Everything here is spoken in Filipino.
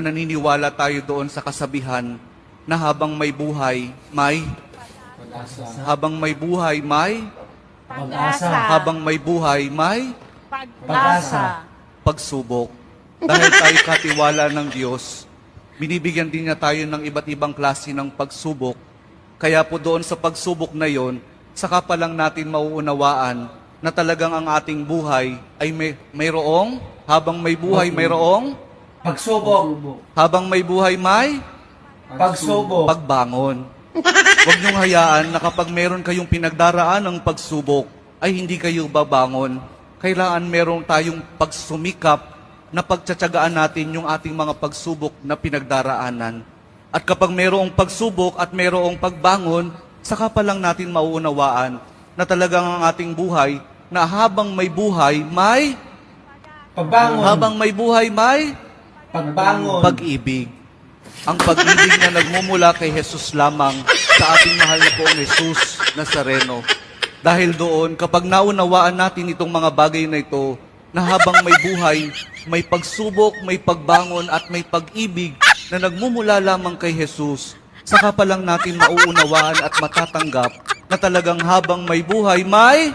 naniniwala tayo doon sa kasabihan na habang may buhay, may Pag-asa. habang may buhay, may Pag-asa. habang may buhay, may Pag-asa. pagsubok. Dahil tayo katiwala ng Diyos, binibigyan din niya tayo ng iba't ibang klase ng pagsubok. Kaya po doon sa pagsubok na yon, saka pa lang natin mauunawaan na talagang ang ating buhay ay mayroong, habang may buhay mayroong, Pagsubok. habang may buhay may Pagsubok. pagbangon. Huwag niyong hayaan na kapag meron kayong pinagdaraan ng pagsubok, ay hindi kayo babangon. Kailangan meron tayong pagsumikap na pagtsatsagaan natin yung ating mga pagsubok na pinagdaraanan. At kapag mayroong pagsubok at mayroong pagbangon, saka pa lang natin mauunawaan na talagang ang ating buhay, na habang may buhay, may Pagbangon. habang may buhay, may Pagbangon. pag-ibig. Ang pag-ibig na nagmumula kay Jesus lamang sa ating mahal na poong Jesus Nazareno. Dahil doon, kapag naunawaan natin itong mga bagay na ito, na habang may buhay, may pagsubok, may pagbangon at may pag-ibig na nagmumula lamang kay Jesus, saka pa lang natin mauunawaan at matatanggap na talagang habang may buhay, may